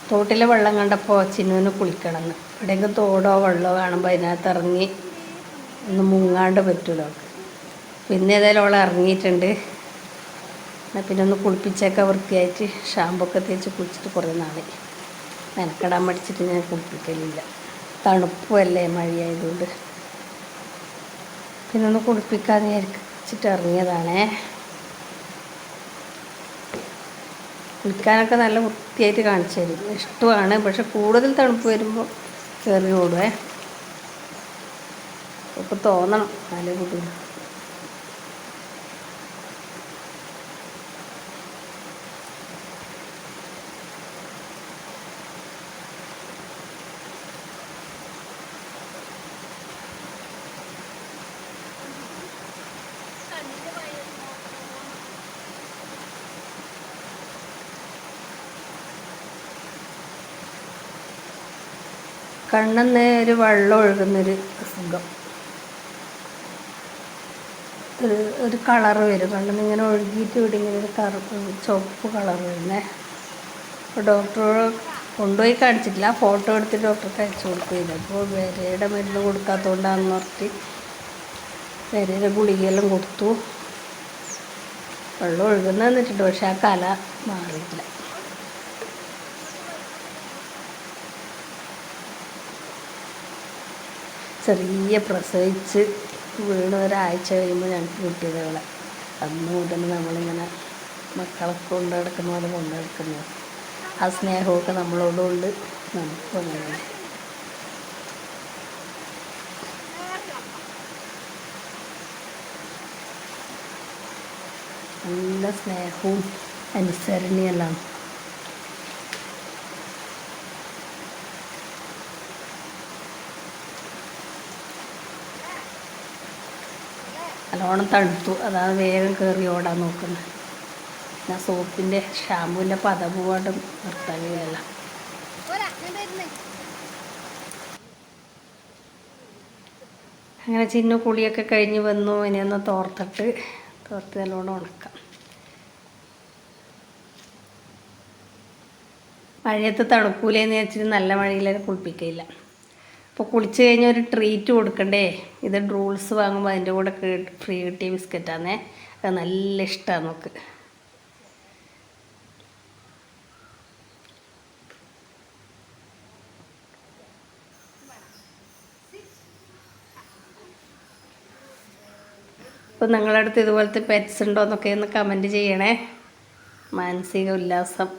തോട്ടിലെ വെള്ളം കണ്ടപ്പോൾ ചിന്നുവിന് കുളിക്കണമെന്ന്. എവിടെയെങ്കിലും തോടോ വെള്ളമോ കാണുമ്പോൾ അതിനകത്ത് ഇറങ്ങി ഒന്ന് മുങ്ങാണ്ട് പറ്റുമല്ലോ. പിന്നെ ഏതായാലും അവൾ ഇറങ്ങിയിട്ടുണ്ട്. എന്നാൽ പിന്നെ ഒന്ന് കുളിപ്പിച്ചൊക്കെ വൃത്തിയായിട്ട് ഷാമ്പൊക്കെ തേച്ച് കുളിച്ചിട്ട് കുറേ നാളായി. മെനക്കെടാൻ മടിച്ചിട്ട് ഞാൻ കുളിപ്പിക്കലില്ല. തണുപ്പല്ലേ മഴയായതുകൊണ്ട്. പിന്നെ ഒന്ന് കുളിപ്പിക്കാമെന്ന് വിചാരിച്ചിട്ട് ഇറങ്ങിയതാണേ. കുളിക്കാനൊക്കെ നല്ല വൃത്തിയായിട്ട് കാണിച്ചു തരും. ഇഷ്ടമാണ്. പക്ഷെ കൂടുതൽ തണുപ്പ് വരുമ്പോൾ കയറി ഓടുവേ. ഇപ്പോൾ തോന്നണം നല്ല ബുദ്ധിമുട്ട്. കണ്ണെന്ന് ഒരു വെള്ളം ഒഴുകുന്നൊരു സുഖം. ഒരു കളറ് വരും. കണ്ണെന്ന് ഇങ്ങനെ ഒഴുകിയിട്ട് ഇവിടെ ഇങ്ങനെ ഒരു ചുവപ്പ് കളർ വരുന്നേ. അപ്പോൾ ഡോക്ടറോട് കൊണ്ടുപോയി കാണിച്ചിട്ടില്ല. ഫോട്ടോ എടുത്ത് ഡോക്ടർക്ക് അയച്ചു കൊടുക്കുകയില്ല. അപ്പോൾ വിരയുടെ മരുന്ന് കൊടുക്കാത്തതുകൊണ്ടാണെന്ന് പറഞ്ഞിട്ട് വിരയുടെ ഗുളികയെല്ലാം കൊടുത്തു. വെള്ളം ഒഴുകുന്ന വന്നിട്ടുണ്ട്. പക്ഷെ ആ കല മാറിയിട്ടില്ല. ചെറിയ പ്രസവിച്ച് വീണ് ഒരാഴ്ച കഴിയുമ്പോൾ ഞങ്ങൾക്ക് കിട്ടിയത് അവളെ. അന്ന് മുതൽ നമ്മളിങ്ങനെ മക്കളെ കൊണ്ടു നടക്കുന്ന പോലെ കൊണ്ടു നടക്കുന്നത്. ആ സ്നേഹമൊക്കെ നമ്മളോടുകൊണ്ട് നമുക്കും അങ്ങനെ. നല്ല സ്നേഹവും അനുസരണയെല്ലാം. നല്ലോണം തണുത്തു. അതാണ് വേഗം കയറി ഓടാൻ നോക്കുന്നത്. ഞാൻ സോപ്പിൻ്റെ ഷാമ്പൂവിൻ്റെ പത പോവാണ്ട് നിർത്താൻ കഴിയില്ല. അങ്ങനെ ചിന്നു കുളിയൊക്കെ കഴിഞ്ഞ് വന്നു. ഇനിയൊന്ന് തോർത്ത് നല്ലോണം ഉണക്കാം. മഴയത്ത് തണുക്കൂലെന്ന് വെച്ചിട്ട് നല്ല മഴയിലേക്ക് കുളിപ്പിക്കില്ല. അപ്പോൾ കുളിച്ച് കഴിഞ്ഞാൽ ഒരു ട്രീറ്റ് കൊടുക്കണ്ടേ. ഇത് ഡ്രൂൾസ് വാങ്ങുമ്പോൾ അതിൻ്റെ കൂടെ ഫ്രീ കിട്ടിയ ബിസ്ക്കറ്റാണേ. അത് നല്ല ഇഷ്ടമാണ് നമുക്ക്. അപ്പോൾ നിങ്ങളുടെ അടുത്ത് ഇതുപോലത്തെ പെറ്റ്സ് ഉണ്ടോ എന്നൊക്കെ ഒന്ന് കമൻറ്റ് ചെയ്യണേ. മാനസിക ഉല്ലാസം.